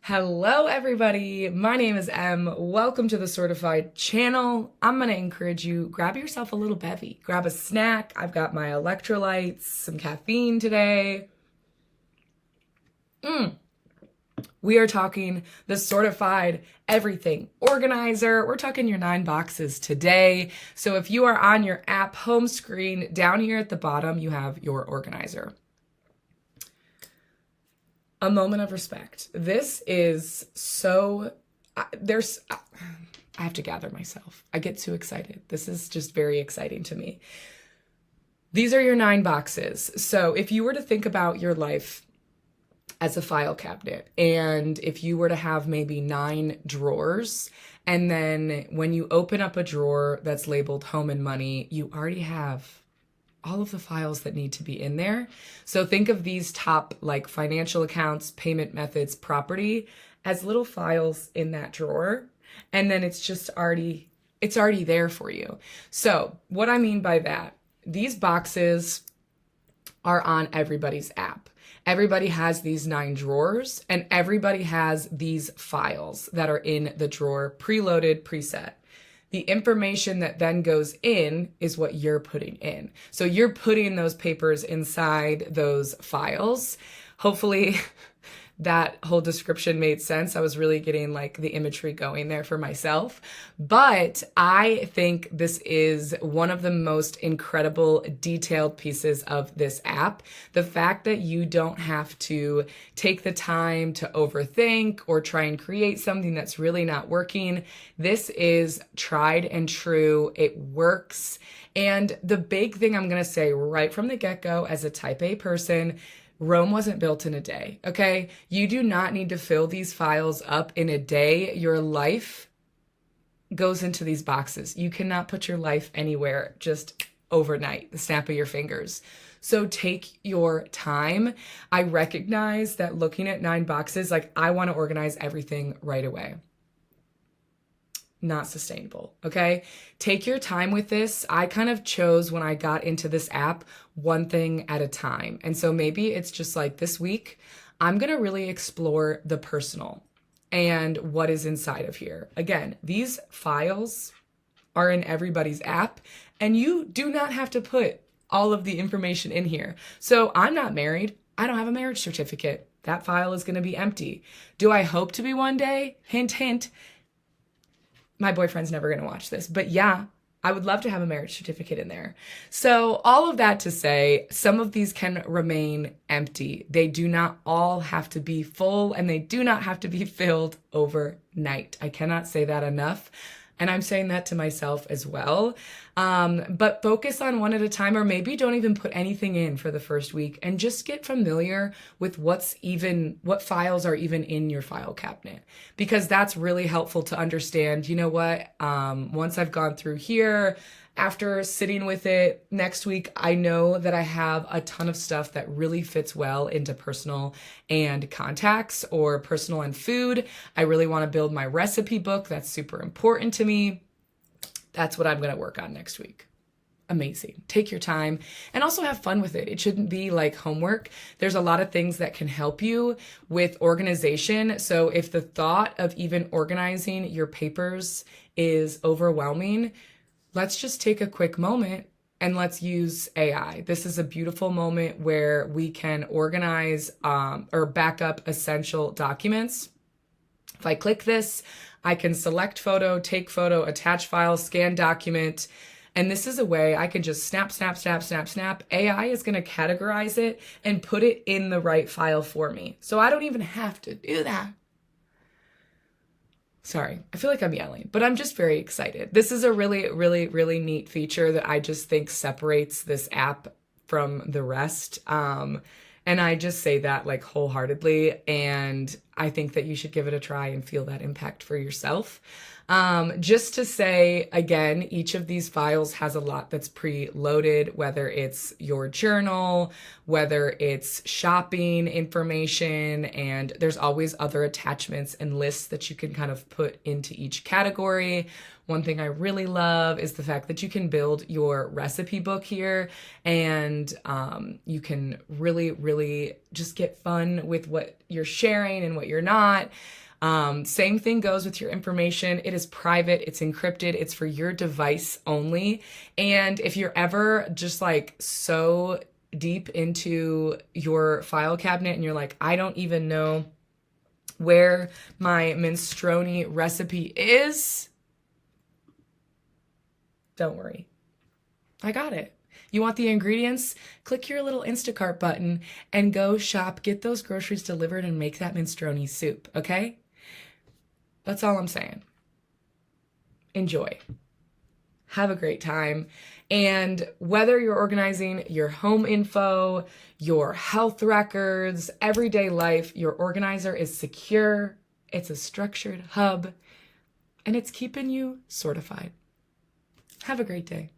Hello, everybody. My name is Em. Welcome to the Sortifyd channel. I'm going to encourage you, grab yourself a little bevy. Grab a snack. I've got my electrolytes, some caffeine today. We are talking the Sortifyd Everything Organizer. We're talking your 9 boxes today. So if you are on your app home screen, down here at the bottom, you have your organizer. A moment of respect. This is so, I have to gather myself. I get too excited. This is just very exciting to me. These are your 9 boxes. So if you were to think about your life as a file cabinet, and if you were to have maybe 9 drawers, and then when you open up a drawer that's labeled home and money, you already have all of the files that need to be in there. So think of these top like financial accounts, payment methods, property as little files in that drawer. And then it's already there for you. So what I mean by that, these boxes are on everybody's app. Everybody has these 9 drawers and everybody has these files that are in the drawer, preloaded, preset. The information that then goes in is what you're putting in. So you're putting those papers inside those files. Hopefully that whole description made sense. I was really getting like the imagery going there for myself. But I think this is one of the most incredible detailed pieces of this app. The fact that you don't have to take the time to overthink or try and create something that's really not working. This is tried and true. It works. And the big thing I'm going to say right from the get-go as a type A person, Rome wasn't built in a day, okay? You do not need to fill these files up in a day. Your life goes into these boxes. You cannot put your life anywhere just overnight, the snap of your fingers. So take your time. I recognize that looking at 9 boxes, like I want to organize everything right away. Not sustainable, okay? Take your time with this. I kind of chose when I got into this app one thing at a time. And so maybe it's just like this week, I'm going to really explore the personal and what is inside of here. Again, these files are in everybody's app and you do not have to put all of the information in here. So I'm not married. I don't have a marriage certificate. That file is going to be empty. Do I hope to be one day? Hint, hint. My boyfriend's never going to watch this, but yeah, I would love to have a marriage certificate in there. So all of that to say, some of these can remain empty. They do not all have to be full and they do not have to be filled overnight. I cannot say that enough. And I'm saying that to myself as well. But focus on one at a time, or maybe don't even put anything in for the first week and just get familiar with what files are even in your file cabinet, because that's really helpful to understand, you know what, once I've gone through here, after sitting with it next week, I know that I have a ton of stuff that really fits well into personal and contacts or personal and food. I really want to build my recipe book. That's super important to me. That's what I'm going to work on next week. Amazing. Take your time and also have fun with it. It shouldn't be like homework. There's a lot of things that can help you with organization. So if the thought of even organizing your papers is overwhelming, let's just take a quick moment and let's use AI. This is a beautiful moment where we can organize or back up essential documents. If I click this, I can select photo, take photo, attach file, scan document. And this is a way I can just snap, snap, snap, snap, snap. AI is going to categorize it and put it in the right file for me. So I don't even have to do that. Sorry, I feel like I'm yelling, but I'm just very excited. This is a really, really, really neat feature that I just think separates this app from the rest. And I just say that like wholeheartedly. And I think that you should give it a try and feel that impact for yourself. Just to say again, each of these files has a lot that's pre-loaded, whether it's your journal, whether it's shopping information, and there's always other attachments and lists that you can kind of put into each category. One thing I really love is the fact that you can build your recipe book here, and you can really, really just get fun with what you're sharing and what you're not. Same thing goes with your information. It is private, it's encrypted, it's for your device only. And if you're ever just like so deep into your file cabinet and you're like, I don't even know where my minestrone recipe is, don't worry. I got it. You want the ingredients? Click your little Instacart button and go shop, get those groceries delivered, and make that minestrone soup, okay? That's all I'm saying. Enjoy. Have a great time. And whether you're organizing your home info, your health records, everyday life, your organizer is secure, it's a structured hub, and it's keeping you sortified. Have a great day.